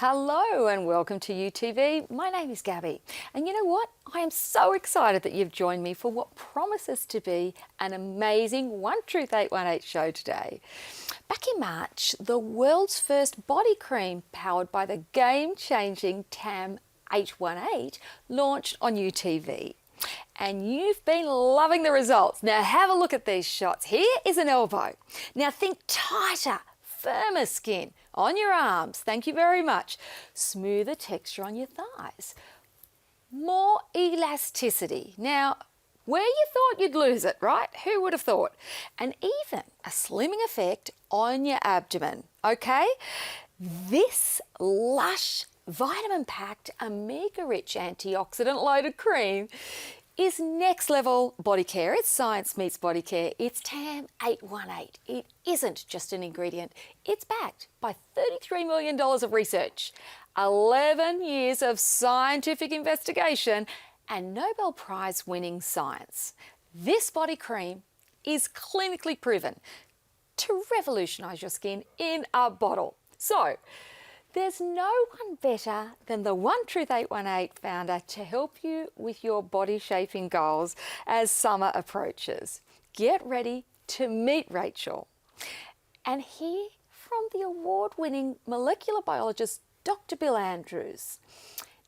Hello and welcome to UTV. My name is Gabby, and you know what? I am so excited that you've joined me for what promises to be an amazing One Truth 818 show today. Back in March, the world's first body cream powered by the game-changing TAM 818 launched on UTV. And you've been loving the results. Now have a look at these shots. Here is an elbow. Now think tighter, firmer skin on your arms, thank you very much. Smoother texture on your thighs. More elasticity. Now, where you thought you'd lose it, right? Who would have thought? And even a slimming effect on your abdomen, okay? This lush, vitamin-packed, omega-rich, antioxidant-loaded cream is next level body care. It's science meets body care. It's TAM 818. It isn't just an ingredient. It's backed by $33 million of research, 11 years of scientific investigation, and Nobel Prize winning science. This body cream is clinically proven to revolutionize your skin in a bottle. So, there's no one better than the One Truth 818 founder to help you with your body shaping goals as summer approaches. Get ready to meet Rachel and hear from the award-winning molecular biologist, Dr. Bill Andrews.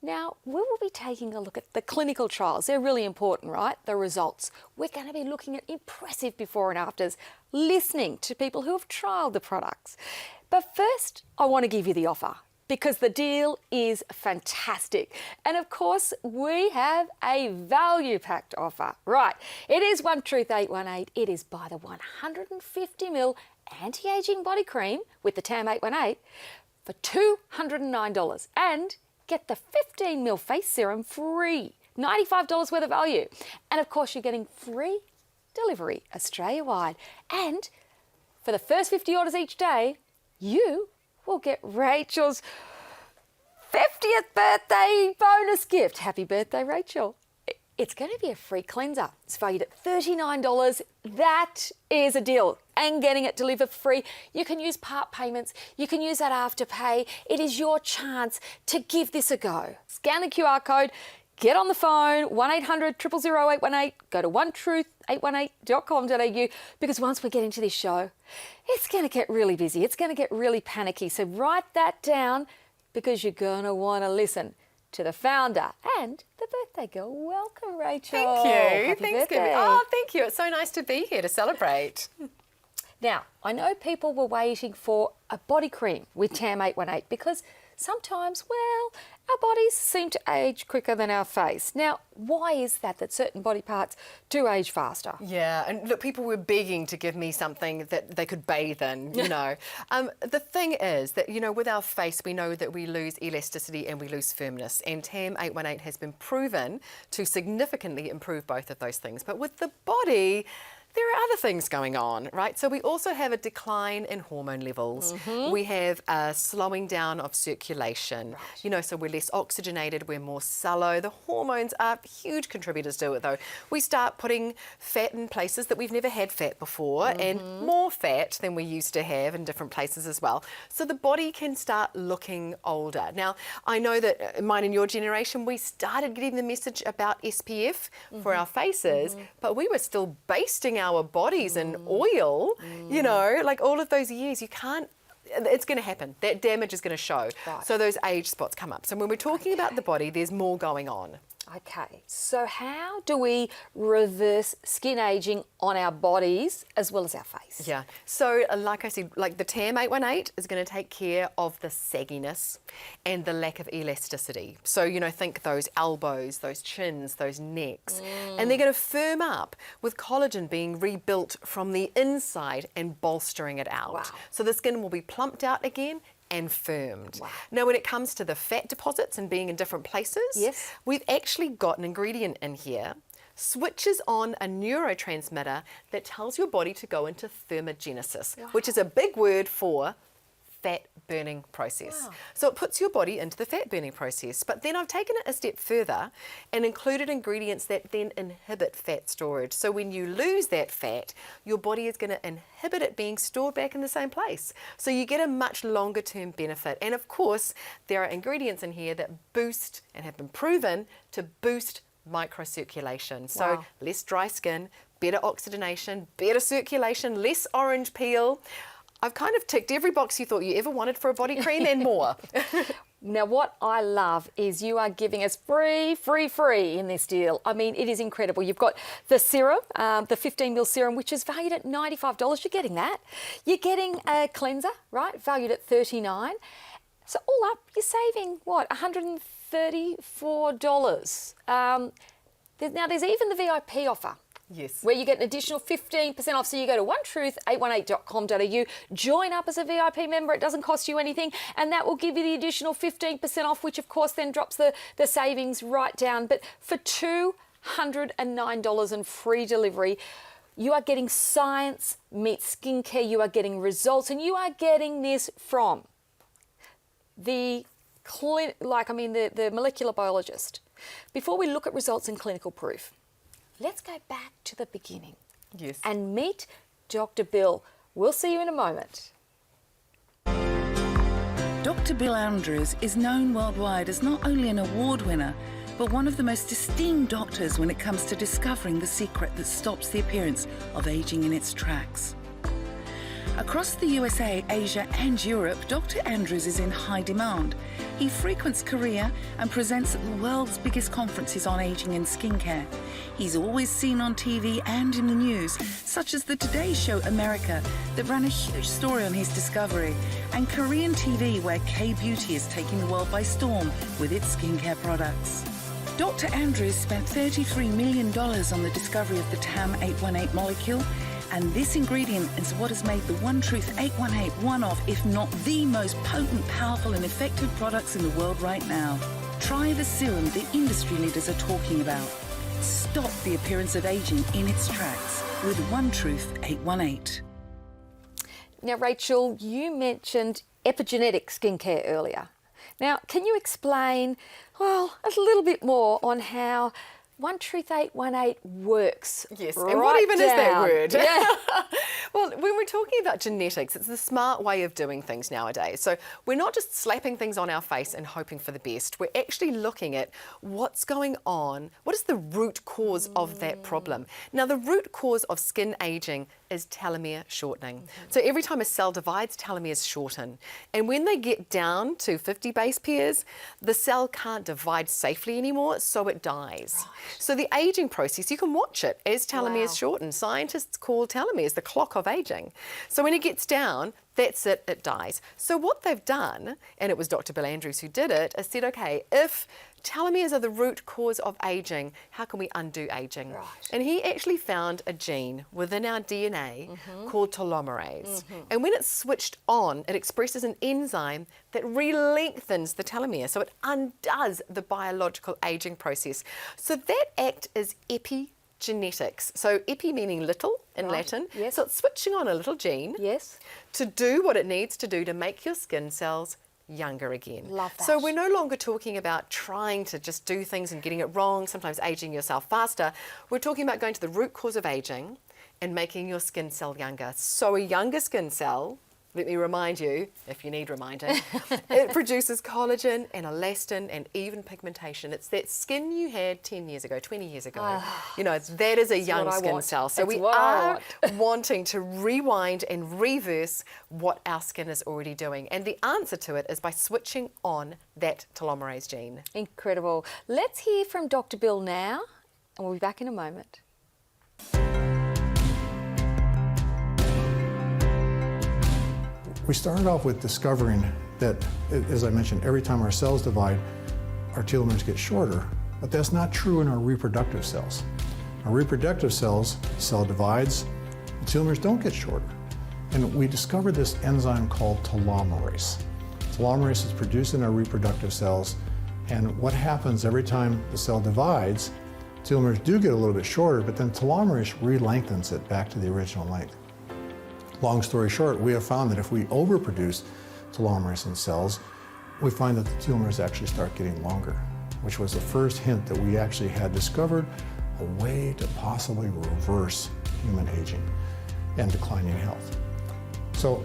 Now, we will be taking a look at the clinical trials. They're really important, right? The results. We're going to be looking at impressive before and afters, listening to people who have trialled the products. But first, I want to give you the offer because the deal is fantastic. And of course, we have a value-packed offer. Right, it is One Truth 818. It is buy the 150ml anti-aging body cream with the TAM 818 for $209 and get the 15ml face serum free, $95 worth of value. And of course, you're getting free delivery Australia-wide. And for the first 50 orders each day, you will get Rachel's 50th birthday bonus gift. Happy birthday, Rachel. It's going to be a free cleanser. It's valued at $39. That is a deal. And getting it delivered free. You can use part payments. You can use that afterpay. It is your chance to give this a go. Scan the QR code. Get on the phone, 1-800-000-818, go to onetruth818.com.au, because once we get into this show, it's going to get really busy. It's going to get really panicky. So write that down because you're going to want to listen to the founder and the birthday girl. Welcome, Rachel. Thank you. Happy Thanks, birthday. Gabby. Oh, thank you. It's so nice to be here to celebrate. Now, I know people were waiting for a body cream with TAM 818 because sometimes, well, our bodies seem to age quicker than our face. Now, why is that certain body parts do age faster? Yeah, and look, people were begging to give me something that they could bathe in, you know. The thing is that, you know, with our face, we know that we lose elasticity and we lose firmness. And TAM 818 has been proven to significantly improve both of those things. But with the body, there are other things going on, right? So we also have a decline in hormone levels. We have a slowing down of circulation. Right. You know, so we're less oxygenated, we're more sallow. The hormones are huge contributors to it, though. We start putting fat in places that we've never had fat before, and more fat than we used to have in different places as well. So the body can start looking older. Now, I know that mine and your generation, we started getting the message about SPF for our faces, but we were still basting our bodies in oil, you know, like all of those years, you can't, it's going to happen. That damage is going to show. Right. So those age spots come up. So when we're talking about the body, there's more going on. Okay, so how do we reverse skin aging on our bodies as well as our face? Yeah, so like I said, like the TAM 818 is going to take care of the sagginess and the lack of elasticity. So, you know, think those elbows, those chins, those necks, and they're going to firm up with collagen being rebuilt from the inside and bolstering it out. Wow. So the skin will be plumped out again and firmed. Wow. Now, when it comes to the fat deposits and being in different places, yes, we've actually got an ingredient in here, switches on a neurotransmitter that tells your body to go into thermogenesis, wow, which is a big word for fat burning process. Wow. So it puts your body into the fat burning process. But then I've taken it a step further and included ingredients that then inhibit fat storage. So when you lose that fat, your body is going to inhibit it being stored back in the same place. So you get a much longer term benefit. And of course, there are ingredients in here that boost and have been proven to boost microcirculation. So Wow. less dry skin, better oxygenation, better circulation, less orange peel. I've kind of ticked every box you thought you ever wanted for a body cream and more. Now, what I love is you are giving us free in this deal. I mean, it is incredible. You've got the serum, the 15ml serum, which is valued at $95. You're getting that. You're getting a cleanser, right, valued at $39. So all up, you're saving, what, $134. Now, there's even the VIP offer. Yes. Where you get an additional 15% off. So you go to onetruth818.com.au, join up as a VIP member. It doesn't cost you anything, and that will give you the additional 15% off, which of course then drops the savings right down. But for $209 and free delivery, you are getting science meets skincare. You are getting results, and you are getting this from the molecular biologist. Before we look at results and clinical proof, let's go back to the beginning. Yes. And meet Dr. Bill. We'll see you in a moment. Dr. Bill Andrews is known worldwide as not only an award winner, but one of the most esteemed doctors when it comes to discovering the secret that stops the appearance of aging in its tracks. Across the USA, Asia and Europe, Dr. Andrews is in high demand. He frequents Korea and presents at the world's biggest conferences on aging and skincare. He's always seen on TV and in the news, such as the Today Show America that ran a huge story on his discovery, and Korean TV where K-Beauty is taking the world by storm with its skincare products. Dr. Andrews spent $33 million on the discovery of the TAM-818 molecule, and this ingredient is what has made the One Truth 818 one of, if not the most potent, powerful and effective products in the world right now. Try the serum the industry leaders are talking about. Stop the appearance of aging in its tracks with One Truth 818. Now, Rachel, you mentioned epigenetic skincare earlier. Now, can you explain, well, a little bit more on how One Truth 818 works? Yes, and what even is that word? Yeah. Well, when we're talking about genetics, it's the smart way of doing things nowadays. So we're not just slapping things on our face and hoping for the best. We're actually looking at what's going on, what is the root cause of that problem. Now, the root cause of skin aging is telomere shortening. So every time a cell divides, telomeres shorten. And when they get down to 50 base pairs, the cell can't divide safely anymore, so it dies. Right. So the aging process, you can watch it as telomeres shorten. Scientists call telomeres the clock of aging. So when it gets down, that's it, it dies. So what they've done, and it was Dr. Bill Andrews who did it, is said, okay, if telomeres are the root cause of aging, how can we undo aging? Right. And he actually found a gene within our DNA called telomerase. And when it's switched on, it expresses an enzyme that re-lengthens the telomere. So it undoes the biological aging process. So that act is epigenetics. So epi meaning little in Latin. Yes. So it's switching on a little gene Yes. to do what it needs to do to make your skin cells younger again. Love that. So we're no longer talking about trying to just do things and getting it wrong, sometimes aging yourself faster. We're talking about going to the root cause of aging and making your skin cell younger. So a younger skin cell, let me remind you, if you need reminding, it produces collagen and elastin and even pigmentation. It's that skin you had 10 years ago, 20 years ago. You know, that is a young skin cell. So we are wanting to rewind and reverse what our skin is already doing. And the answer to it is by switching on that telomerase gene. Incredible. Let's hear from Dr. Bill now, and we'll be back in a moment. We started off with discovering that, as I mentioned, every time our cells divide, our telomeres get shorter, but that's not true in our reproductive cells. Our reproductive cells, the cell divides, the telomeres don't get shorter. And we discovered this enzyme called telomerase. Telomerase is produced in our reproductive cells, and what happens every time the cell divides, telomeres do get a little bit shorter, but then telomerase re-lengthens it back to the original length. Long story short, we have found that if we overproduce telomerase in cells, we find that the telomeres actually start getting longer, which was the first hint that we actually had discovered a way to possibly reverse human aging and declining health. So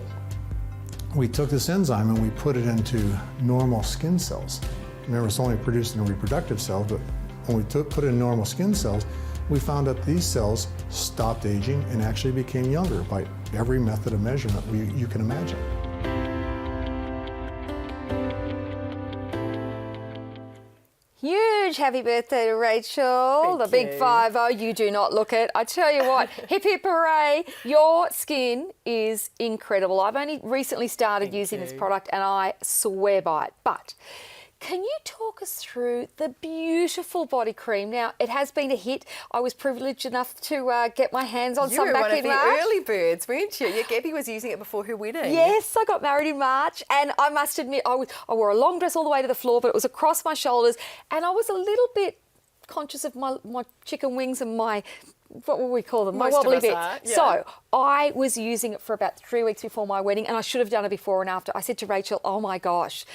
we took this enzyme and we put it into normal skin cells. Remember, it's only produced in reproductive cells, but when we put it in normal skin cells, we found that these cells stopped aging and actually became younger by every method of measurement you can imagine. Huge happy birthday to Rachel, the big 5-0. You do not look it. I tell you what, hip hip hooray. Your skin is incredible. I've only recently started using this product and I swear by it. But can you talk us through the beautiful body cream? Now, it has been a hit. I was privileged enough to get my hands on some back in March. You were one of the early birds, weren't you? Yeah, Gabby was using it before her wedding. Yes, I got married in March, and I must admit, I wore a long dress all the way to the floor, but it was across my shoulders, and I was a little bit conscious of my chicken wings and my, what will we call them? My wobbly bits. Yeah. So I was using it for about 3 weeks before my wedding, and I should have done it before and after. I said to Rachel, oh my gosh,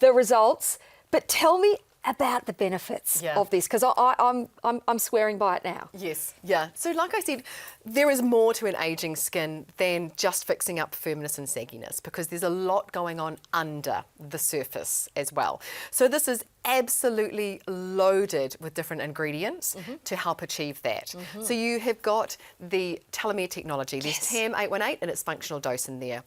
the results. But tell me about the benefits of this, because I'm swearing by it now. Yes, yeah. So like I said, there is more to an ageing skin than just fixing up firmness and sagginess, because there's a lot going on under the surface as well. So this is absolutely loaded with different ingredients to help achieve that. So you have got the telomere technology. There's TAM818 and its functional dose in there.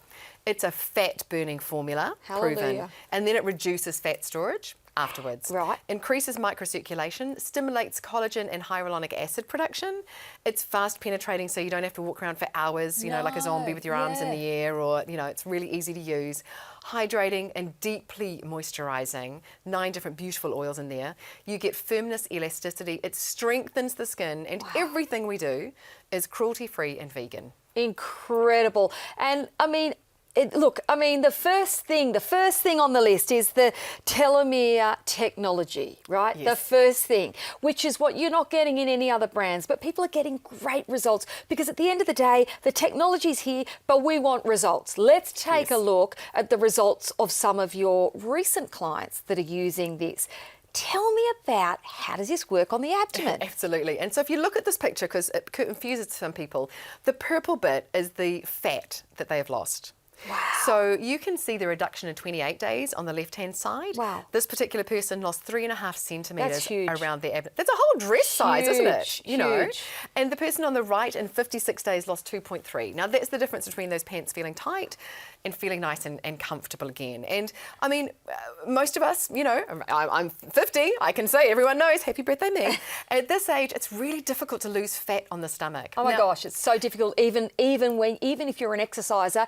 It's a fat burning formula, proven, and then it reduces fat storage afterwards. Right. Increases microcirculation, stimulates collagen and hyaluronic acid production. It's fast penetrating, so you don't have to walk around for hours, you know, like a zombie with your arms in the air, or, you know, it's really easy to use. Hydrating and deeply moisturizing, 9 different beautiful oils in there. You get firmness, elasticity, it strengthens the skin, and everything we do is cruelty-free and vegan. Incredible. And I mean, the first thing on the list is the telomere technology, right? Yes. The first thing, which is what you're not getting in any other brands, but people are getting great results, because at the end of the day, the technology's here, but we want results. Let's take a look at the results of some of your recent clients that are using this. Tell me about, how does this work on the abdomen? Absolutely. And so if you look at this picture, because it confuses some people, the purple bit is the fat that they have lost. Wow. So you can see the reduction in 28 days on the left-hand side. Wow. This particular person lost 3.5 centimetres That's huge. around their abdomen. That's a whole dress size, isn't it? Huge, You know. huge. And the person on the right in 56 days lost 2.3. Now that's the difference between those pants feeling tight and feeling nice and comfortable again. And I mean, most of us, you know, I'm 50, I can say, everyone knows, happy birthday me. At this age, it's really difficult to lose fat on the stomach. Oh my gosh, it's so difficult, even if you're an exerciser.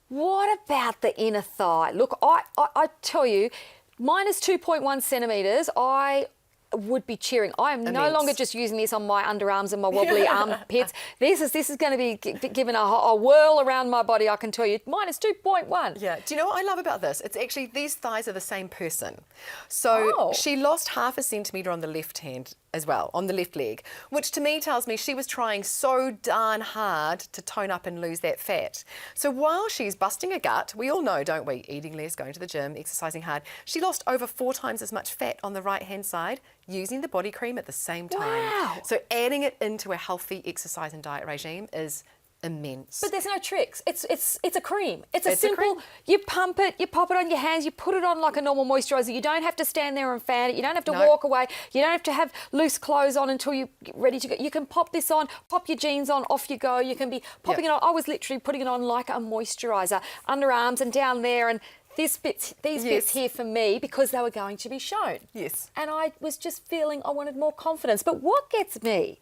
What about the inner thigh? Look, I tell you, minus 2.1 centimetres, I would be cheering. I am no longer just using this on my underarms and my wobbly armpits. This is going to be given a whirl around my body, I can tell you. Minus 2.1. Yeah. Do you know what I love about this? It's actually, these thighs are the same person. So she lost 0.5 centimetre on the left hand as well, on the left leg, which to me tells me she was trying so darn hard to tone up and lose that fat. So while she's busting a gut, we all know, don't we, eating less, going to the gym, exercising hard, she lost over 4 times as much fat on the right-hand side using the body cream at the same time. Wow. So adding it into a healthy exercise and diet regime is immense. But there's no tricks. It's a cream. It's a simple, you pump it, you pop it on your hands, you put it on like a normal moisturiser. You don't have to stand there and fan it. You don't have to walk away. You don't have to have loose clothes on until you're ready to go. You can pop this on, pop your jeans on, off you go. You can be popping it on. I was literally putting it on like a moisturiser, underarms and down there, and these bits here for me, because they were going to be shown. Yes. And I was just feeling I wanted more confidence. But what gets me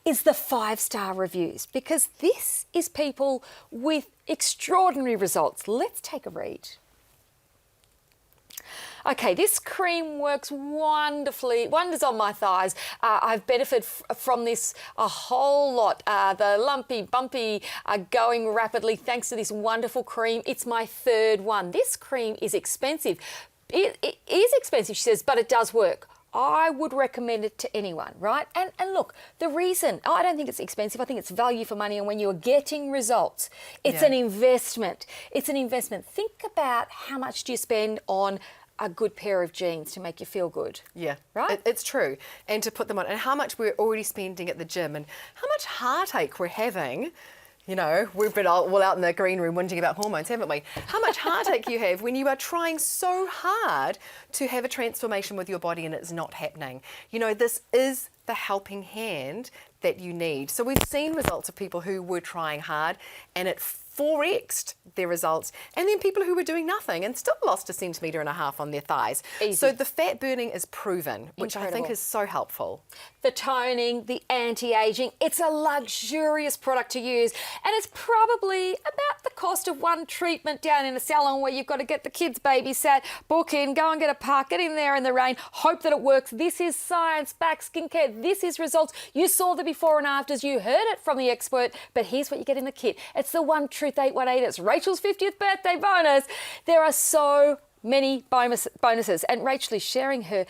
is the 5-star reviews, because this is people with extraordinary results. Let's take a read. Okay, this cream works wonderfully, wonders on my thighs. I've benefited from this a whole lot. The lumpy, bumpy are going rapidly thanks to this wonderful cream. It's my 3rd one. This cream is expensive. It is expensive, she says, but it does work. I would recommend it to anyone, right? And look, the reason, I don't think it's expensive, I think it's value for money, and when you're getting results, it's an investment. It's an investment. Think about how much do you spend on a good pair of jeans to make you feel good. Yeah, right? It's true. And to put them on, and how much we're already spending at the gym, and how much heartache we're having. You know, we've been all out in the green room whinging about hormones, haven't we? How much heartache you have when you are trying so hard to have a transformation with your body and it's not happening. You know, this is the helping hand that you need. So we've seen results of people who were trying hard and it 4x'd their results, and then people who were doing nothing and still lost 1.5 centimetres on their thighs. Easy. So the fat burning is proven, which I think Incredible. is so helpful. The toning, the anti-aging, it's a luxurious product to use, and it's probably about the cost of one treatment down in a salon where you've got to get the kids babysat, book in, go and get a park, get in there in the rain, hope that it works. This is science-backed skincare. This is results. You saw the before and afters. You heard it from the expert, but here's what you get in the kit. It's the One Truth 818. It's Rachel's 50th birthday bonus. There are so many bonuses, and Rachel is sharing her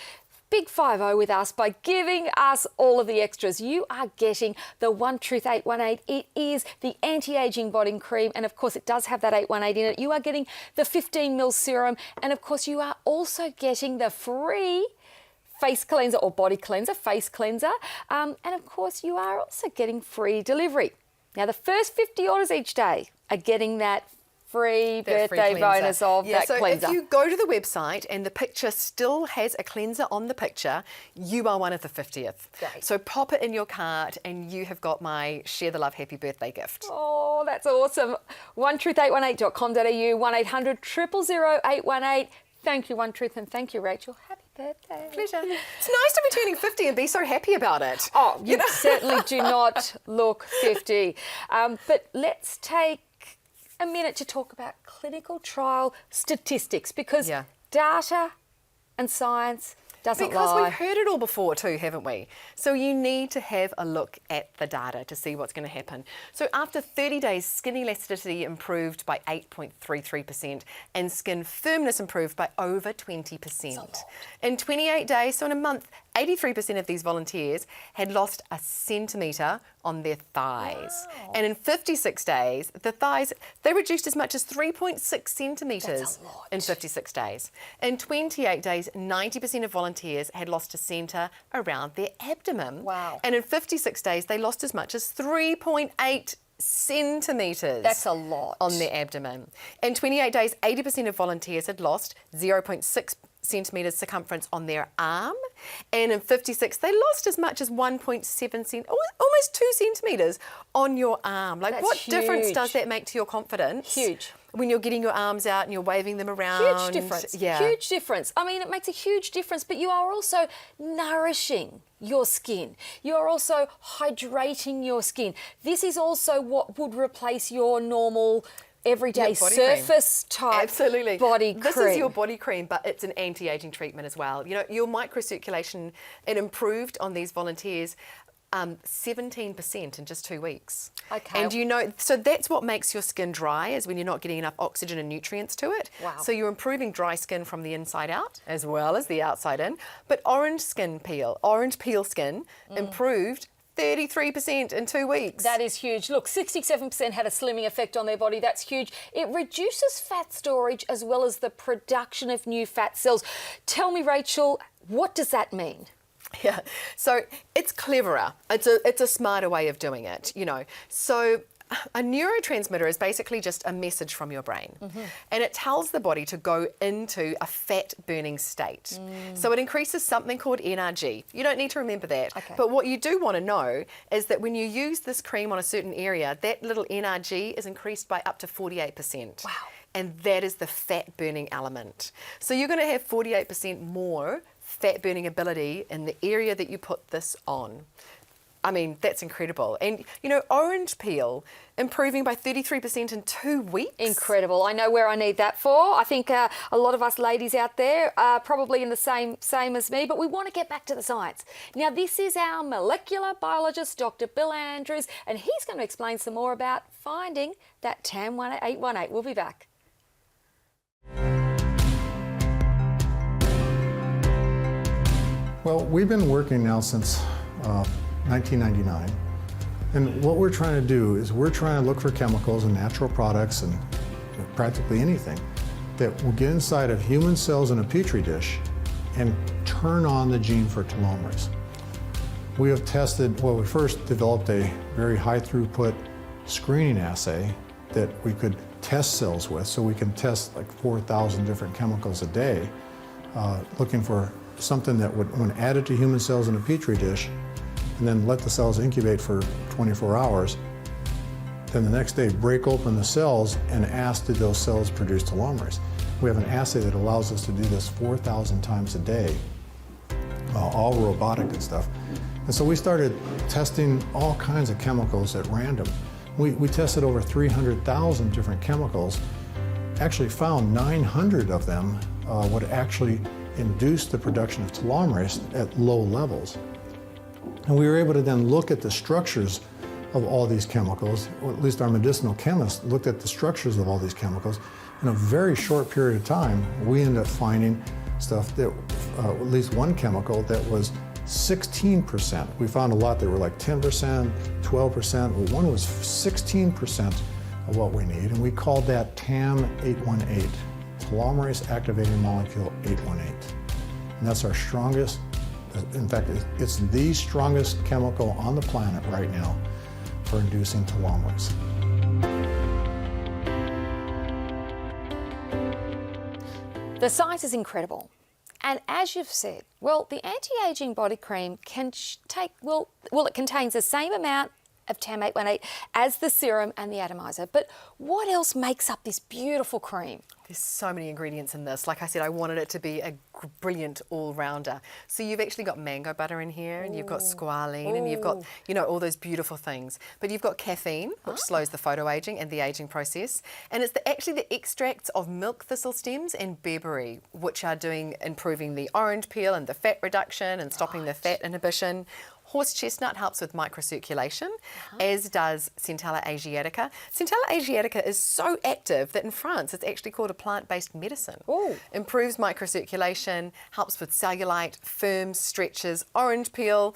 big 5-0 with us by giving us all of the extras. You are getting the One Truth 818. It is the anti-aging body cream, and of course it does have that 818 in it. You are getting the 15ml serum, and of course you are also getting the free face cleanser or body cleanser, face cleanser, and of course you are also getting free delivery. Now the first 50 orders each day are getting that free birthday bonus of that cleanser. If you go to the website and the picture still has a cleanser on the picture, you are one of the 50th. Great. So pop it in your cart and you have got my Share the Love Happy Birthday gift. Oh, that's awesome. OneTruth818.com.au, 1-800-000-818. Thank you, One Truth, and thank you, Rachel. Happy birthday. Pleasure. It's nice to be turning 50 and be so happy about it. Oh, you certainly do not look 50. But let's take a minute to talk about clinical trial statistics, because data and science doesn't Because lie. we've heard it all before too, haven't we? So you need to have a look at the data to see what's going to happen. So after 30 days, skin elasticity improved by 8.33% and skin firmness improved by over 20%. In 28 days, so in a month, 83% of these volunteers had lost 1 centimetre on their thighs. Wow. And in 56 days, the thighs, they reduced as much as 3.6 centimetres That's a lot. in 56 days. In 28 days, 90% of volunteers had lost a centre around their abdomen. Wow. And in 56 days, they lost as much as 3.8 centimetres. That's a lot. On their abdomen. In 28 days, 80% of volunteers had lost 0.6 centimetres circumference on their arm, and in 56 they lost as much as 1.7 almost 2 centimetres on your arm. Like, That's what difference huge. does that make to your confidence? Huge. When you're getting your arms out and you're waving them around. Huge difference. Yeah. Huge difference. I mean, it makes a huge difference, but you are also nourishing your skin. You are also hydrating your skin. This is also what would replace your normal everyday body surface type Absolutely. body cream. This is your body cream, but it's an anti-aging treatment as well. You know, your microcirculation, it improved on these volunteers 17% in just 2 weeks. Okay. And you know, so that's what makes your skin dry, is when you're not getting enough oxygen and nutrients to it. Wow. So you're improving dry skin from the inside out as well as the outside in. But orange peel skin improved 33% in 2 weeks. That is huge. Look, 67% had a slimming effect on their body. That's huge. It reduces fat storage as well as the production of new fat cells. Tell me, Rachel, what does that mean? Yeah, so it's cleverer. It's a smarter way of doing it, you know. So a neurotransmitter is basically just a message from your brain, and it tells the body to go into a fat burning state. So it increases something called NRG. You don't need to remember that, but what you do want to know is that when you use this cream on a certain area, that little NRG is increased by up to 48%. Wow. And that is the fat burning element. So you're going to have 48% more fat burning ability in the area that you put this on. I mean, that's incredible. And, you know, orange peel improving by 33% in 2 weeks. Incredible. I know where I need that for. I think a lot of us ladies out there are probably in the same as me, but we want to get back to the science. Now, this is our molecular biologist, Dr. Bill Andrews, and he's going to explain some more about finding that TAM 818. We'll be back. Well, we've been working now since 1999. And what we're trying to do is we're trying to look for chemicals and natural products and practically anything that will get inside of human cells in a petri dish and turn on the gene for telomerase. We have tested, well, we first developed a very high throughput screening assay that we could test cells with, so we can test like 4,000 different chemicals a day, looking for something that would, when added to human cells in a petri dish, and then let the cells incubate for 24 hours, then the next day break open the cells and ask did those cells produce telomerase. We have an assay that allows us to do this 4,000 times a day, all robotic and stuff. And so we started testing all kinds of chemicals at random. We tested over 300,000 different chemicals, actually found 900 of them would actually induce the production of telomerase at low levels. And we were able to then look at the structures of all these chemicals, or at least our medicinal chemists looked at the structures of all these chemicals. In a very short period of time, we ended up finding stuff that, at least one chemical that was 16%. We found a lot that were like 10%, 12%. Well, one was 16% of what we need, and we called that TAM818, telomerase activating molecule 818. And that's our strongest, in fact, it's the strongest chemical on the planet right now for inducing telomerase. The science is incredible. And as you've said, well, the anti-aging body cream can it contains the same amount of TAM818 as the serum and the atomizer. But what else makes up this beautiful cream? There's so many ingredients in this. Like I said, I wanted it to be a brilliant all-rounder. So you've actually got mango butter in here, and you've got squalene, and you've got, you know, all those beautiful things. But you've got caffeine, which slows the photoaging and the aging process. And it's actually the extracts of milk thistle stems and bearberry, which are improving the orange peel and the fat reduction and stopping the fat inhibition. Horse chestnut helps with microcirculation, as does Centella asiatica. Centella asiatica is so active that in France it's actually called a plant-based medicine. Ooh. Improves microcirculation, helps with cellulite, firms, stretches, orange peel,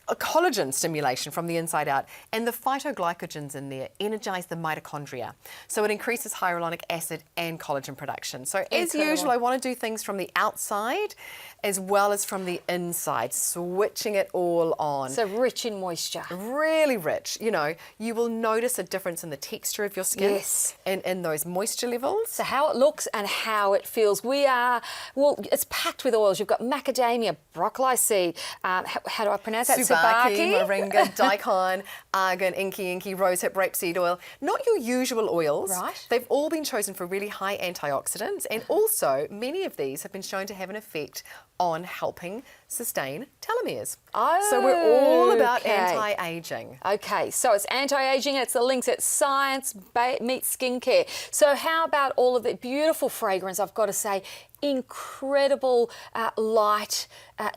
a collagen stimulation from the inside out, and the phytoglycogens in there energize the mitochondria. So it increases hyaluronic acid and collagen production. So as usual, I want to do things from the outside as well as from the inside, switching it all on. So rich in moisture. Really rich. You know, you will notice a difference in the texture of your skin. Yes. And in those moisture levels. So how it looks and how it feels. It's packed with oils. You've got macadamia, broccoli seed, how do I pronounce that? Subaki, moringa, daikon, argan, inky, rosehip, rapeseed oil. Not your usual oils. Right. They've all been chosen for really high antioxidants, and also many of these have been shown to have an effect on helping sustain telomeres. Oh, so we're all about okay. anti-aging. Okay, so it's anti-aging, it's the links, it's science meets skincare. So how about all of the beautiful fragrance, I've got to say, incredible, light,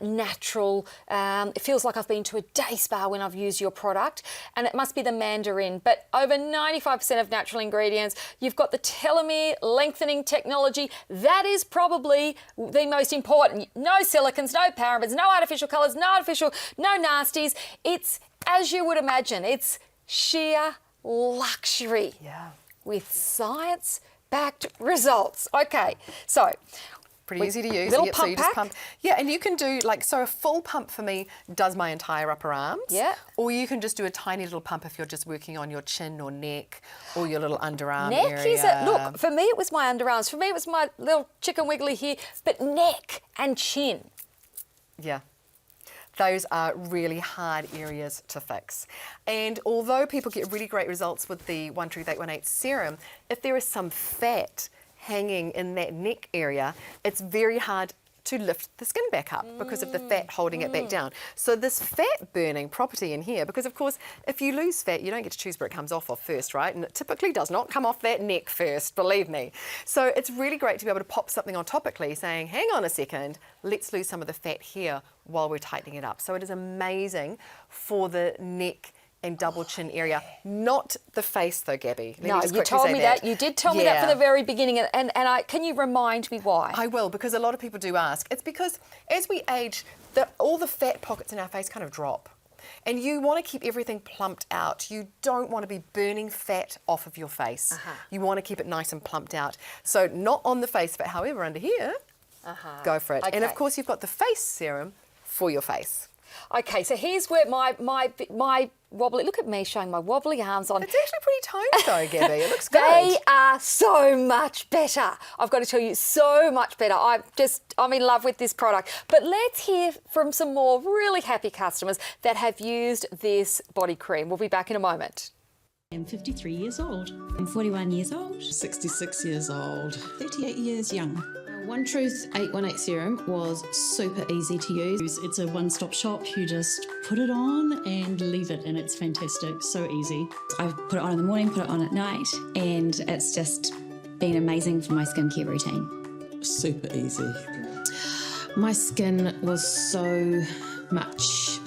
natural. It feels like I've been to a day spa when I've used your product, and it must be the mandarin, but over 95% of natural ingredients. You've got the telomere lengthening technology. That is probably the most important. No silicons, no parabens, no artificial colours, no nasties. It's, as you would imagine, it's sheer luxury. Yeah. With science-backed results. Okay, so pretty easy to use. Little Yep, pump so you just pack. pump. Yeah, and you can do so a full pump for me does my entire upper arms. Yeah. Or you can just do a tiny little pump if you're just working on your chin or neck or your little underarm neck area. is it? Look, for me it was my underarms. For me it was my little chicken wiggly here, but neck and chin. Yeah. Those are really hard areas to fix. And although people get really great results with the One Truth 818 serum, if there is some fat hanging in that neck area, it's very hard to lift the skin back up because of the fat holding it back down. So this fat burning property in here, because of course, if you lose fat, you don't get to choose where it comes off of first, right? And it typically does not come off that neck first, believe me. So it's really great to be able to pop something on topically saying, hang on a second, let's lose some of the fat here while we're tightening it up. So it is amazing for the neck and double chin area, not the face though, Gabby. Let me No, just you quickly told say me that. You did tell me that from the very beginning, and can you remind me why? I will, because a lot of people do ask. It's because as we age, all the fat pockets in our face kind of drop. And you want to keep everything plumped out. You don't want to be burning fat off of your face. You want to keep it nice and plumped out. So not on the face, but however, under here, go for it. Okay. And of course, you've got the face serum for your face. Okay, so here's where my wobbly, look at me showing my wobbly arms on. It's actually pretty toned though, Gabby. It looks good. They are so much better. I've got to tell you, so much better. I'm in love with this product. But let's hear from some more really happy customers that have used this body cream. We'll be back in a moment. I'm 53 years old. I'm 41 years old. 66 years old. 38 years young. One Truth 818 serum was super easy to use. It's a one-stop shop. You just put it on and leave it, and it's fantastic. So easy. I put it on in the morning, put it on at night, and it's just been amazing for my skincare routine. Super easy. My skin was so much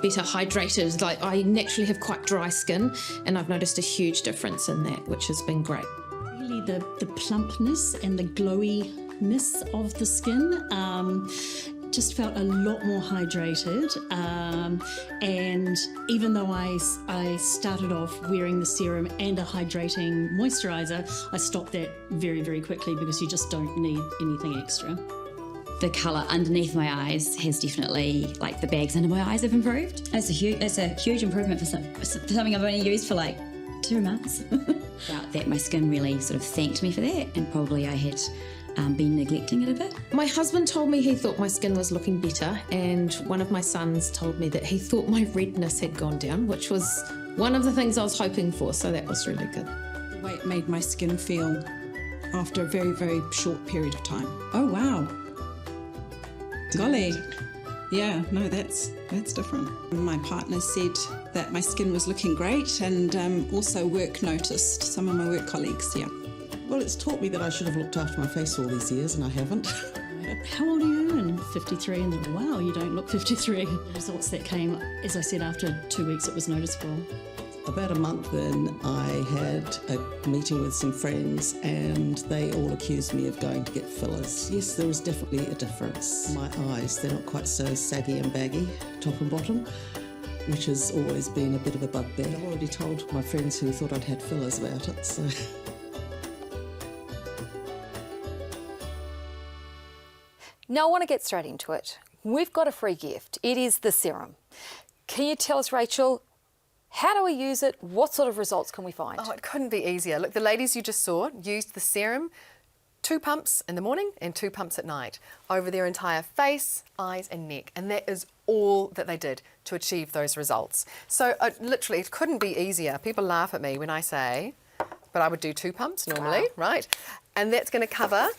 better hydrated. Like, I naturally have quite dry skin, and I've noticed a huge difference in that, which has been great. Really, the plumpness and the glowiness of the skin just felt a lot more hydrated. And even though I started off wearing the serum and a hydrating moisturiser, I stopped that very, very quickly because you just don't need anything extra. The colour underneath my eyes has definitely, like the bags under my eyes have improved. It's a huge improvement for something I've only used for like 2 months. Felt that my skin really sort of thanked me for that, and probably I had been neglecting it a bit. My husband told me he thought my skin was looking better, and one of my sons told me that he thought my redness had gone down, which was one of the things I was hoping for, so that was really good. The way it made my skin feel after a very, very short period of time. Oh, wow. Golly. Yeah, no, that's different. My partner said that my skin was looking great, and also work noticed, some of my work colleagues, yeah. Well, it's taught me that I should have looked after my face all these years, and I haven't. How old are you? And 53, and wow, you don't look 53. The results that came, as I said, after 2 weeks, it was noticeable. About a month in, I had a meeting with some friends, and they all accused me of going to get fillers. Yes, there is definitely a difference. My eyes, they're not quite so saggy and baggy, top and bottom, which has always been a bit of a bugbear. I've already told my friends who thought I'd had fillers about it, so... Now I want to get straight into it. We've got a free gift. It is the serum. Can you tell us, Rachel, how do we use it? What sort of results can we find? Oh, it couldn't be easier. Look, the ladies you just saw used the serum, 2 pumps in the morning and 2 pumps at night over their entire face, eyes and neck. And that is all that they did to achieve those results. So literally, it couldn't be easier. People laugh at me when I say, but I would do 2 pumps normally, right? And that's going to cover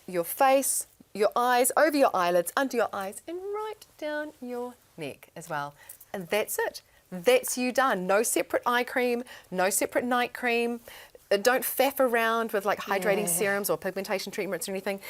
your face, your eyes, over your eyelids, under your eyes, and right down your neck as well. And that's it. That's you done. No separate eye cream, no separate night cream. Don't faff around with like hydrating serums or pigmentation treatments or anything.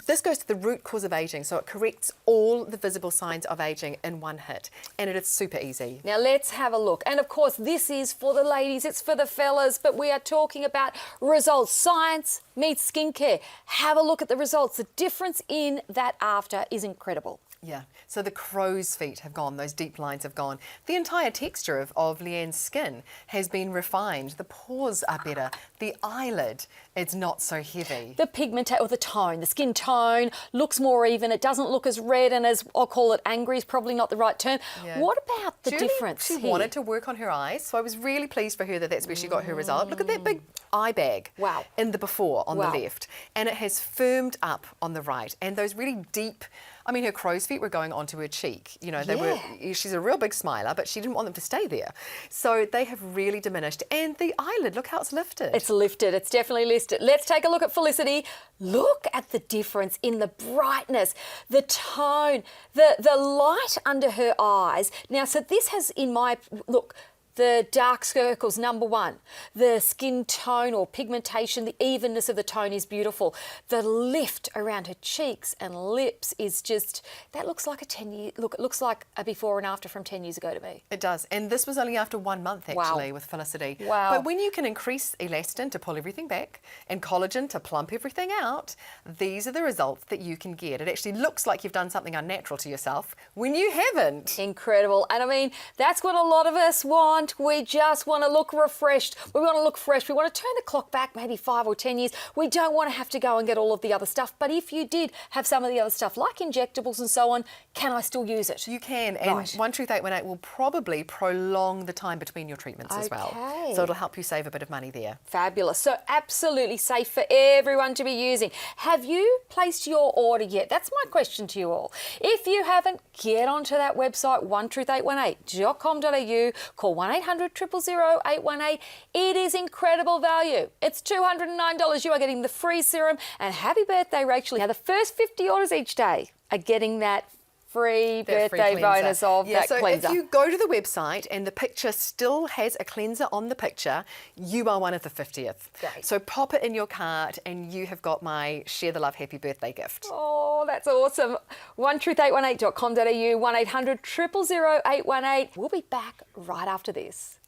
This goes to the root cause of aging, so it corrects all the visible signs of aging in one hit, and it is super easy. Now let's have a look. And of course, this is for the ladies, it's for the fellas, but we are talking about results. Science meets skincare. Have a look at the results. The difference in that after is incredible. Yeah, so the crow's feet have gone, those deep lines have gone. The entire texture of Leanne's skin has been refined. The pores are better. The eyelid, it's not so heavy. The pigment or the tone, the skin tone looks more even. It doesn't look as red and as, I'll call it angry, is probably not the right term. Yeah. What about the difference She here? wanted to work on her eyes, so I was really pleased for her that that's where she got her result. Look at that big eye bag in the before on the left. And it has firmed up on the right. And those really deep, I mean, her crow's feet were going onto her cheek. You know, they were. She's a real big smiler, but she didn't want them to stay there. So they have really diminished. And the eyelid, look how it's lifted. It's lifted. It's definitely lifted. Let's take a look at Felicity. Look at the difference in the brightness, the tone, the light under her eyes. Now, so this has, in my look, the dark circles, number one. The skin tone or pigmentation, the evenness of the tone is beautiful. The lift around her cheeks and lips is just, that looks like a 10-year, look, it looks like a before and after from 10 years ago to me. It does. And this was only after 1 month, actually, with Felicity. Wow. But when you can increase elastin to pull everything back and collagen to plump everything out, these are the results that you can get. It actually looks like you've done something unnatural to yourself when you haven't. Incredible. And I mean, that's what a lot of us want. We just want to look refreshed. We want to look fresh. We want to turn the clock back maybe 5 or 10 years. We don't want to have to go and get all of the other stuff. But if you did have some of the other stuff, like injectables and so on, can I still use it? You can. And Right. One Truth 818 will probably prolong the time between your treatments as well. Okay. So it'll help you save a bit of money there. Fabulous. So absolutely safe for everyone to be using. Have you placed your order yet? That's my question to you all. If you haven't, get onto that website, onetruth818.com.au, call 1-800-000-818. It is incredible value. It's $209. You are getting the free serum, and happy birthday, Rachel. Now, the first 50 orders each day are getting that free birthday bonus of that cleanser. If you go to the website and the picture still has a cleanser on the picture, you are one of the 50th. Great. So pop it in your cart and you have got my Share the Love Happy Birthday gift. Oh, that's awesome. onetruth818.com.au, 1-800-000-818. We'll be back right after this.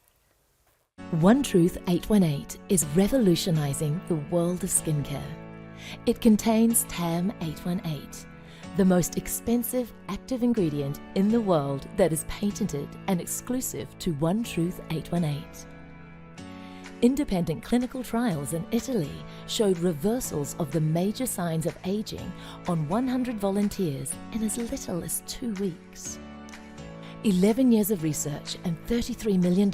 One Truth 818 is revolutionising the world of skincare. It contains TAM 818, the most expensive active ingredient in the world that is patented and exclusive to One Truth 818. Independent clinical trials in Italy showed reversals of the major signs of aging on 100 volunteers in as little as 2 weeks. 11 years of research and $33 million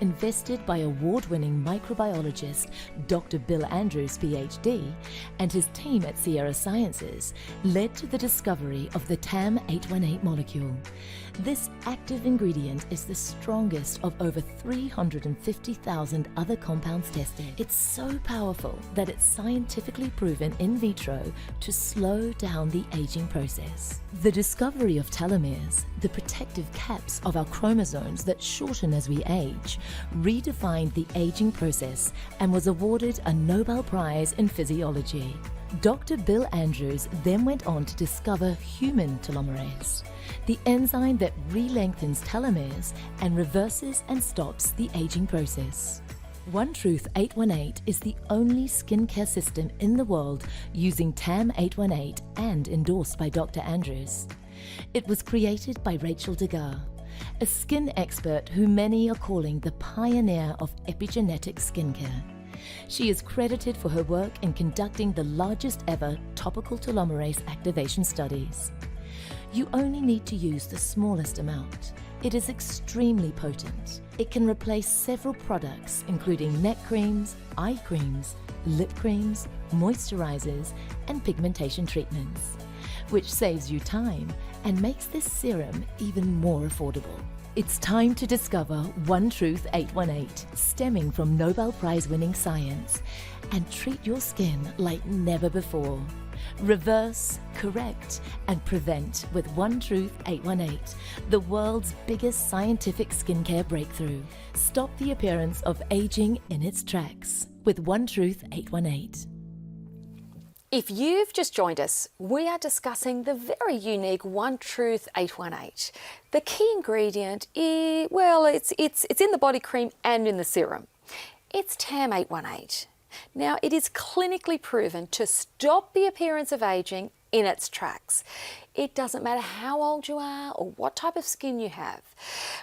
invested by award-winning microbiologist Dr. Bill Andrews, PhD, and his team at Sierra Sciences led to the discovery of the TAM 818 molecule. This active ingredient is the strongest of over 350,000 other compounds tested. It's so powerful that it's scientifically proven in vitro to slow down the aging process. The discovery of telomeres, the protective caps of our chromosomes that shorten as we age, redefined the aging process and was awarded a Nobel Prize in Physiology. Dr. Bill Andrews then went on to discover human telomerase, the enzyme that re-lengthens telomeres and reverses and stops the aging process. One Truth 818 is the only skincare system in the world using TAM 818 and endorsed by Dr. Andrews. It was created by Rachel Degar, a skin expert who many are calling the pioneer of epigenetic skincare. She is credited for her work in conducting the largest ever topical telomerase activation studies. You only need to use the smallest amount. It is extremely potent. It can replace several products, including neck creams, eye creams, lip creams, moisturizers, and pigmentation treatments, which saves you time and makes this serum even more affordable. It's time to discover One Truth 818, stemming from Nobel Prize-winning science, and treat your skin like never before. Reverse, correct, and prevent with One Truth 818, the world's biggest scientific skincare breakthrough. Stop the appearance of aging in its tracks with One Truth 818. If you've just joined us, we are discussing the very unique One Truth 818. The key ingredient is, well, it's in the body cream and in the serum. It's TAM 818. Now, it is clinically proven to stop the appearance of aging in its tracks. It doesn't matter how old you are or what type of skin you have.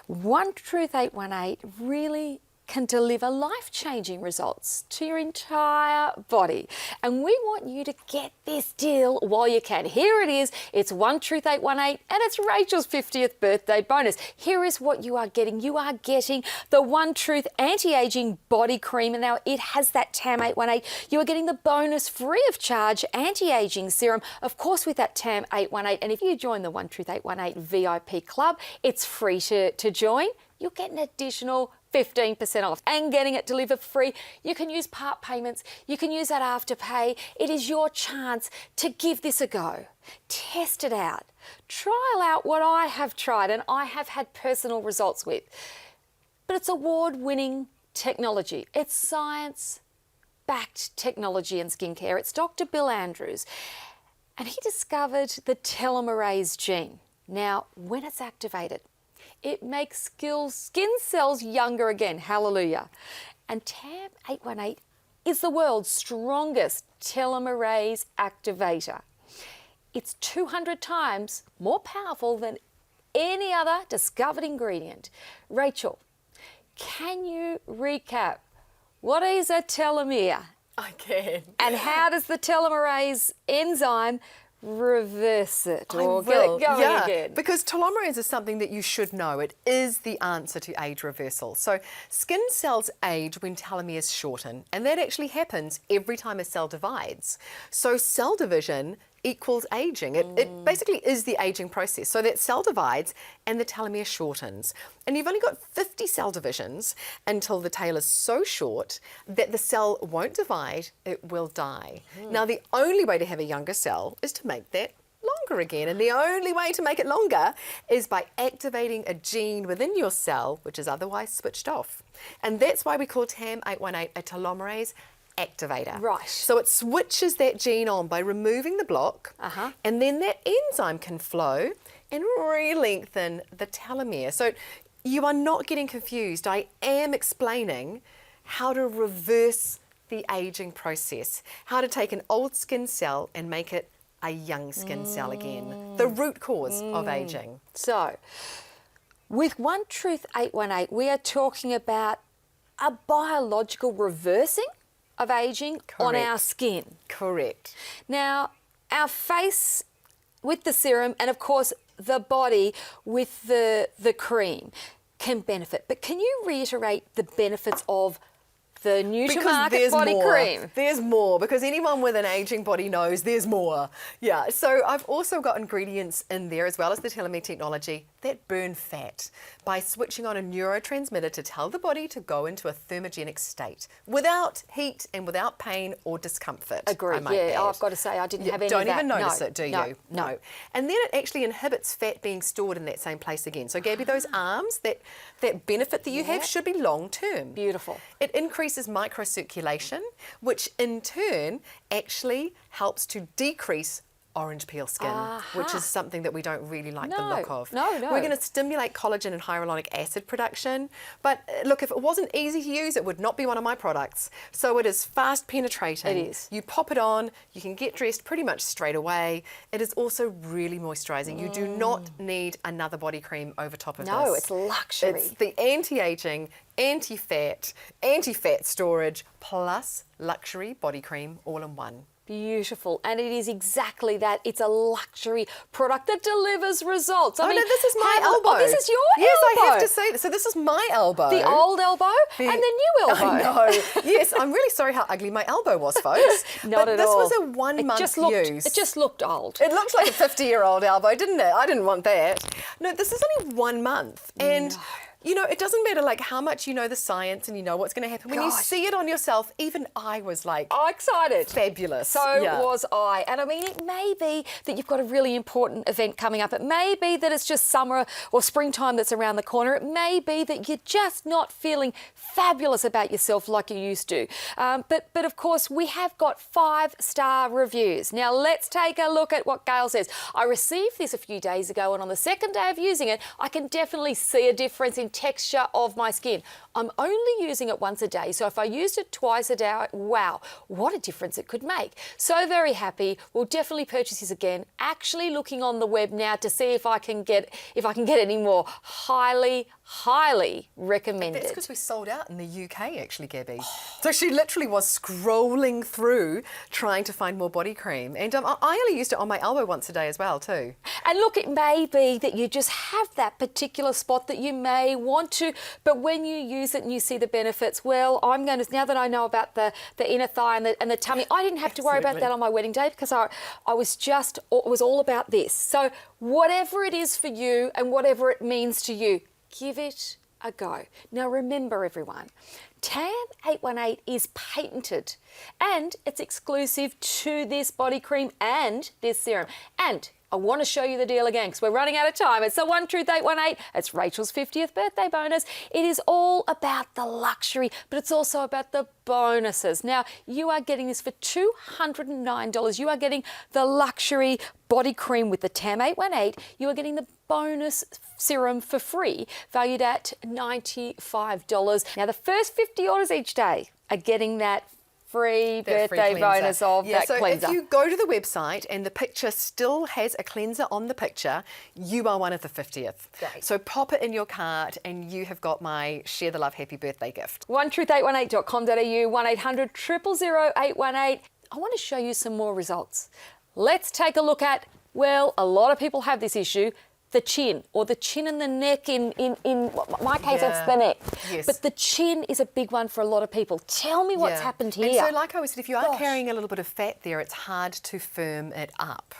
One Truth 818 really can deliver life-changing results to your entire body. And we want you to get this deal while you can. Here it is. It's One Truth 818 and it's Rachel's 50th birthday bonus. Here is what you are getting. You are getting the One Truth Anti-Aging Body Cream. And now it has that TAM 818. You are getting the bonus free of charge anti-aging serum, of course, with that TAM 818. And if you join the One Truth 818 VIP club, it's free to join. You'll get an additional 15% off and getting it delivered free. You can use part payments. You can use that afterpay. It is your chance to give this a go. Test it out. Trial out what I have tried and I have had personal results with. but it's award-winning technology. It's science-backed technology in skincare. It's Dr. Bill Andrews, and he discovered the telomerase gene. Now, when it's activated, it makes skin cells younger again. Hallelujah. And TAM 818 is the world's strongest telomerase activator. It's 200 times more powerful than any other discovered ingredient. Rachel, can you recap what is a telomere? I can. And how does the telomerase enzyme reverse it or I get will. it going Yeah, again? because telomerase is something that you should know. It is the answer to age reversal. So skin cells age when telomeres shorten, and that actually happens every time a cell divides. So cell division equals aging. It basically is the aging process. So that cell divides and the telomere shortens. And you've only got 50 cell divisions until the tail is so short that the cell won't divide, it will die. Now, the only way to have a younger cell is to make that longer again. And the only way to make it longer is by activating a gene within your cell, which is otherwise switched off. And that's why we call TAM 818 a telomerase activator. Right. So it switches that gene on by removing the block, and then that enzyme can flow and re-lengthen the telomere. So you are not getting confused. I am explaining how to reverse the aging process, how to take an old skin cell and make it a young skin cell again, the root cause of aging. So, with One Truth 818, we are talking about a biological reversing of aging on our skin. Correct. Now, our face with the serum and, of course, the body with the cream can benefit. But can you reiterate the benefits of the new to market body cream? There's more, because anyone with an aging body knows there's more. Yeah, so I've also got ingredients in there, as well as the telomere technology, that burn fat by switching on a neurotransmitter to tell the body to go into a thermogenic state without heat and without pain or discomfort. Agreed. Yeah, I've got to say I didn't have any Don't of that. even notice No, it, do no, you? no. And then it actually inhibits fat being stored in that same place again. So Gabby, those arms, that benefit that you have should be long term. Beautiful. It increases microcirculation, which in turn actually helps to decrease orange peel skin, which is something that we don't really like the look of. No. We're going to stimulate collagen and hyaluronic acid production. But look, if it wasn't easy to use, it would not be one of my products. So it is fast penetrating. It is. You pop it on, you can get dressed pretty much straight away. It is also really moisturizing. You do not need another body cream over top of this. No, it's luxury. It's the anti-aging, anti-fat storage plus luxury body cream all in one. Beautiful. And it is exactly that. It's a luxury product that delivers results. I mean, no, this is my elbow. Oh, this is your elbow. Yes, I have to say this. So this is my elbow. The old elbow and the new elbow. I know. Yes, I'm really sorry how ugly my elbow was, folks. Not at all. This was a 1 month use. It just looked old. It looked like a 50-year-old elbow, didn't it? I didn't want that. No, this is only 1 month. And you know, it doesn't matter like how much you know the science and you know what's going to happen. When you see it on yourself, even I was like, excited. Fabulous. So was I. And I mean, it may be that you've got a really important event coming up. It may be that it's just summer or springtime that's around the corner. It may be that you're just not feeling fabulous about yourself like you used to. But of course, we have got 5-star reviews. Now, let's take a look at what Gail says. I received this a few days ago, and on the second day of using it, I can definitely see a difference in texture of my skin. I'm only using it once a day, so if I used it twice a day, wow, what a difference it could make. So very happy. We'll definitely purchase this again. Actually looking on the web now to see if I can get any more. Highly recommended. That's because we sold out in the UK, actually, Gabby. So she literally was scrolling through trying to find more body cream. And I only used it on my elbow once a day as well, too. And look, it may be that you just have that particular spot that you may want to, but when you use it and you see the benefits, well, I'm going to, now that I know about the inner thigh and the tummy, I didn't have to worry about that on my wedding day because it was all about this. So whatever it is for you and whatever it means to you, give it a go. Now remember, everyone, TAM 818 is patented and it's exclusive to this body cream and this serum. And I want to show you the deal again because we're running out of time. It's the One Truth 818. It's Rachel's 50th birthday bonus. It is all about the luxury, but it's also about the bonuses. Now, you are getting this for $209. You are getting the luxury body cream with the TAM 818. You are getting the bonus serum for free, valued at $95. Now, the first 50 orders each day are getting that free birthday bonus of that cleanser. If you go to the website and the picture still has a cleanser on the picture, you are one of the 50th. Great. So pop it in your cart and you have got my Share the Love Happy Birthday gift. OneTruth818.com.au, 1-800-000-818. I want to show you some more results. Let's take a look at, well, a lot of people have this issue, the chin, or the chin and the neck. In my case, it's the neck. Yes. But the chin is a big one for a lot of people. Tell me what's happened here. And so, like I always said, if you are carrying a little bit of fat there, it's hard to firm it up.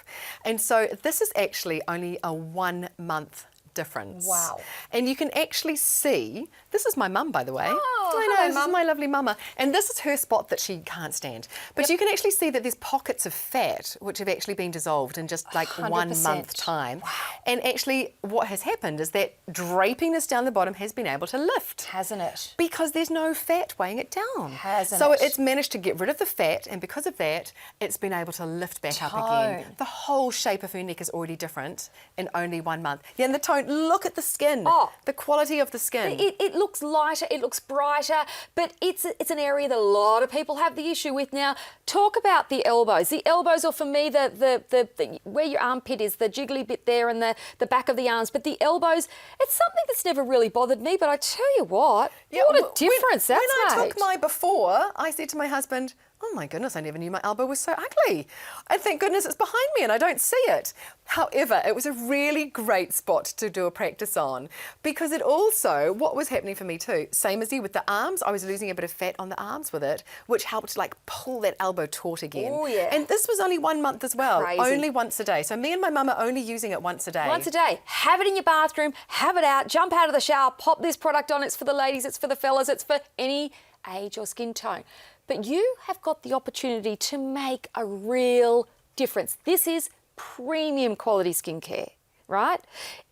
And so this is actually only a 1 month difference. Wow. And you can actually see, this is my mum, by the way. Oh, I know, hello, this Mum. is my lovely mama. And this is her spot that she can't stand. But you can actually see that there's pockets of fat which have actually been dissolved in just like 1 month time. Wow. And actually what has happened is that drapiness down the bottom has been able to lift. Hasn't it? Because there's no fat weighing it down. Hasn't so it? it's managed to get rid of the fat, and because of that, it's been able to lift back up again. The whole shape of her neck is already different in only 1 month. Yeah, and the tone, look at the skin. The quality of the skin. It looks lighter, it looks brighter, but it's an area that a lot of people have the issue with. Now, talk about the elbows. The elbows, or for me, the where your armpit is, the jiggly bit there, and the back of the arms. But the elbows, it's something that's never really bothered me. But I tell you what a difference that's made. When I took my before, I said to my husband, oh my goodness, I never knew my elbow was so ugly. And thank goodness it's behind me and I don't see it. However, it was a really great spot to do a practice on, because it also, what was happening for me too, same as you with the arms, I was losing a bit of fat on the arms with it, which helped like pull that elbow taut again. Oh yeah. And this was only 1 month as well, Crazy. only once a day. So me and my mum are only using it once a day. Once a day. Have it in your bathroom, have it out, jump out of the shower, pop this product on. It's for the ladies, it's for the fellas, it's for any age or skin tone. But you have got the opportunity to make a real difference. This is premium quality skincare, right?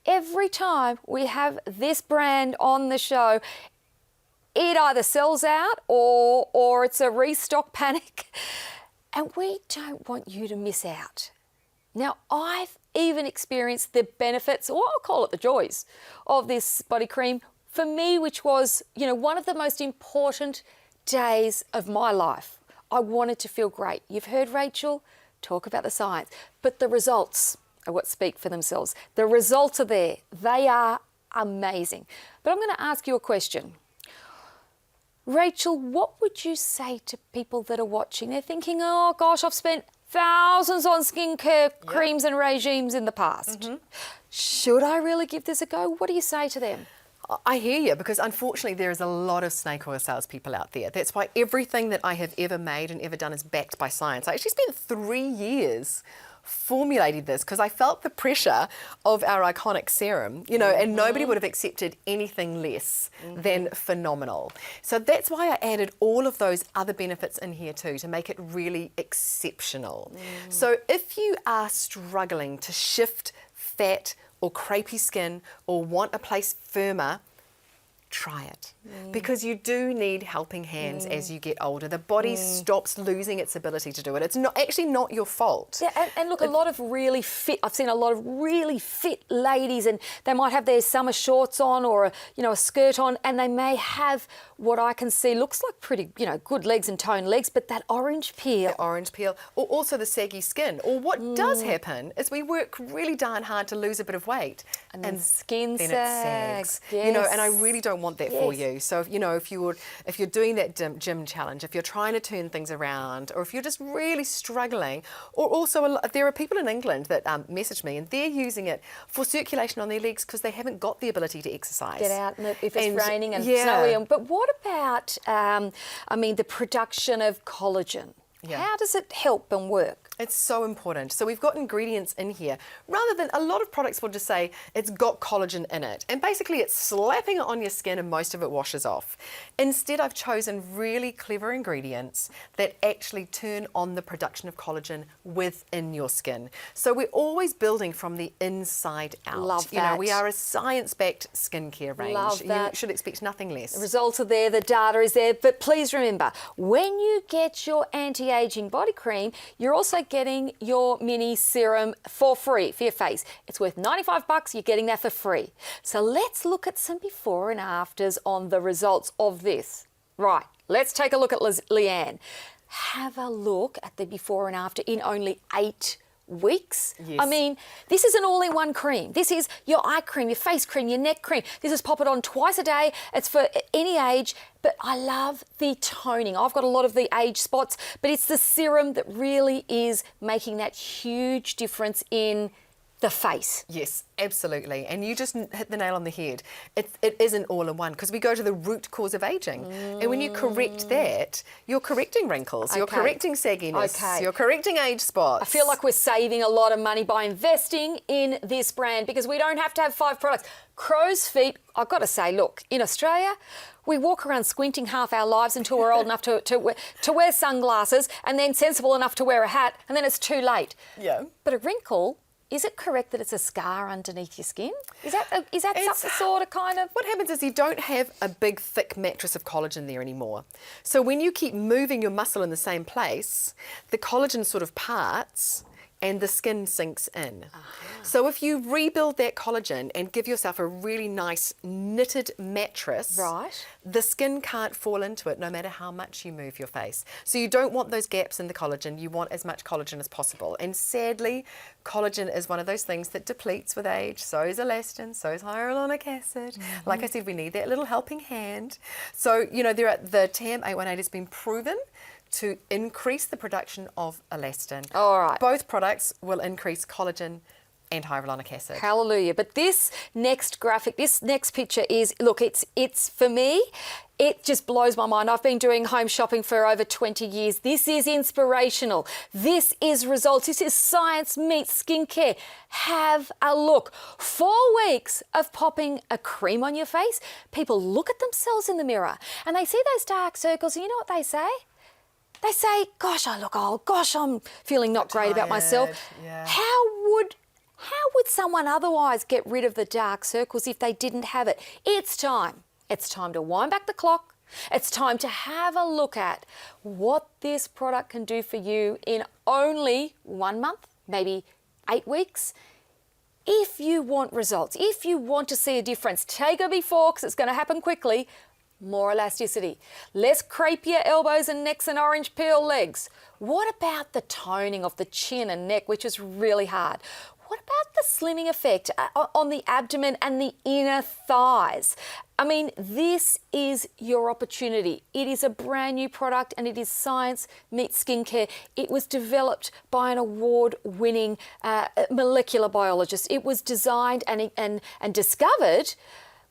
Every time we have this brand on the show, it either sells out or it's a restock panic. And we don't want you to miss out. Now, I've even experienced the benefits, or I'll call it the joys, of this body cream for me, which was, one of the most important days of my life. I wanted to feel great. You've heard Rachel talk about the science, but the results are what speak for themselves. The results are there. They are amazing. But I'm going to ask you a question. Rachel, what would you say to people that are watching? They're thinking, oh gosh, I've spent thousands on skincare creams and regimes in the past. Should I really give this a go? What do you say to them? I hear you, because unfortunately there is a lot of snake oil salespeople out there. That's why everything that I have ever made and ever done is backed by science. I actually spent 3 years formulating this because I felt the pressure of our iconic serum, and nobody would have accepted anything less than phenomenal. So that's why I added all of those other benefits in here too, to make it really exceptional. So if you are struggling to shift fat or crepey skin, or want a place firmer, try it. Because you do need helping hands as you get older. The body stops losing its ability to do it. It's not your fault. Yeah, and look, a lot of really fit, I've seen a lot of really fit ladies, and they might have their summer shorts on, or a skirt on, and they may have what I can see looks like pretty, good legs and toned legs, but that orange peel. The orange peel, or also the saggy skin. Or what does happen is we work really darn hard to lose a bit of weight, and then skin then sags. it sags. And I really don't want that for you. So if you're doing that gym challenge, if you're trying to turn things around, or if you're just really struggling, or also there are people in England that message me and they're using it for circulation on their legs because they haven't got the ability to exercise. Get out if it's raining and snowy. But what about, the production of collagen? Yeah. How does it help and work? It's so important. So we've got ingredients in here. Rather than, a lot of products will just say it's got collagen in it. And basically it's slapping it on your skin and most of it washes off. Instead, I've chosen really clever ingredients that actually turn on the production of collagen within your skin. So we're always building from the inside out. Love that. You know, we are a science-backed skincare range. Love that. You should expect nothing less. The results are there, the data is there, but please remember, when you get your anti-aging body cream, you're also getting your mini serum for free for your face. It's worth $95, you're getting that for free. So let's look at some before and afters on the results of this. Right, let's take a look at Leanne. Have a look at the before and after in only 8 weeks. Yes. I mean, this is an all-in-one cream. This is your eye cream, your face cream, your neck cream. This is pop it on twice a day. It's for any age, but I love the toning. I've got a lot of the age spots, but it's the serum that really is making that huge difference in the face. Yes, absolutely. And you just hit the nail on the head. It isn't all in one, because we go to the root cause of aging. And when you correct that, you're correcting wrinkles, you're correcting sagginess, you're correcting age spots. I feel like we're saving a lot of money by investing in this brand, because we don't have to have 5 products. Crow's feet, I've got to say, look, in Australia, we walk around squinting half our lives until we're old enough to wear sunglasses, and then sensible enough to wear a hat, and then it's too late. Yeah. But a wrinkle, is it correct that it's a scar underneath your skin? Is that some sort of kind of... What happens is you don't have a big, thick mattress of collagen there anymore. So when you keep moving your muscle in the same place, the collagen sort of parts and the skin sinks in. So if you rebuild that collagen and give yourself a really nice knitted mattress, right, the skin can't fall into it no matter how much you move your face. So you don't want those gaps in the collagen. You want as much collagen as possible. And sadly, collagen is one of those things that depletes with age. So is elastin, so is hyaluronic acid. Like I said, we need that little helping hand. So, you know, the TAM 818 has been proven to increase the production of elastin. All right. Both products will increase collagen and hyaluronic acid. Hallelujah. But this next graphic, this next picture is, look, it's for me, it just blows my mind. I've been doing home shopping for over 20 years. This is inspirational. This is results. This is science meets skincare. Have a look. 4 weeks of popping a cream on your face. People look at themselves in the mirror and they see those dark circles, and you know what they say? They say, gosh, I look old. Gosh, I'm feeling not great about myself. Yeah. How would someone otherwise get rid of the dark circles if they didn't have it? It's time. It's time to wind back the clock. It's time to have a look at what this product can do for you in only 1 month, maybe 8 weeks. If you want results, if you want to see a difference, take a before, because it's going to happen quickly. More elasticity, less crepier elbows and necks and orange peel legs. What about the toning of the chin and neck, which is really hard? What about the slimming effect on the abdomen and the inner thighs? I mean, this is your opportunity. It is a brand new product, and it is science meets skincare. It was developed by an award-winning molecular biologist. It was designed and discovered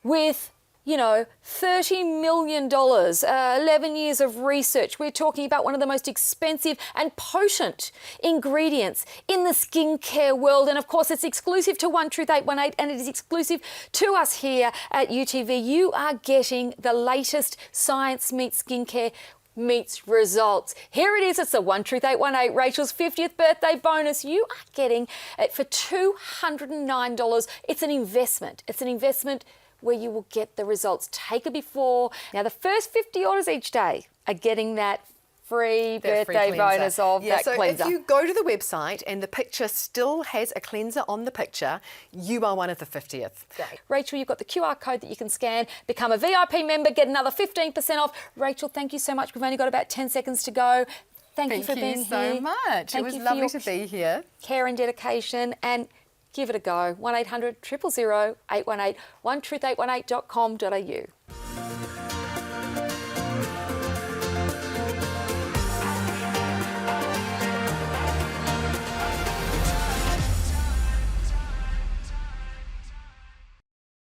with, you know, $30 million, 11 years of research. We're talking about one of the most expensive and potent ingredients in the skincare world. And of course, it's exclusive to One Truth 818, and it is exclusive to us here at UTV. You are getting the latest science meets skincare meets results. Here it is. It's the One Truth 818, Rachel's 50th birthday bonus. You are getting it for $209. It's an investment. It's an investment where you will get the results. Take a before. Now, the first 50 orders each day are getting that free birthday bonus of that cleanser. If you go to the website and the picture still has a cleanser on the picture, you are one of the 50th. Rachel, you've got the QR code that you can scan, become a VIP member, get another 15% off. Rachel, thank you so much. We've only got about 10 seconds to go. Thank you for being here. Thank you so much. It was lovely to be here. Care and dedication, and give it a go. 1800 000 818, onetruth818.com.au.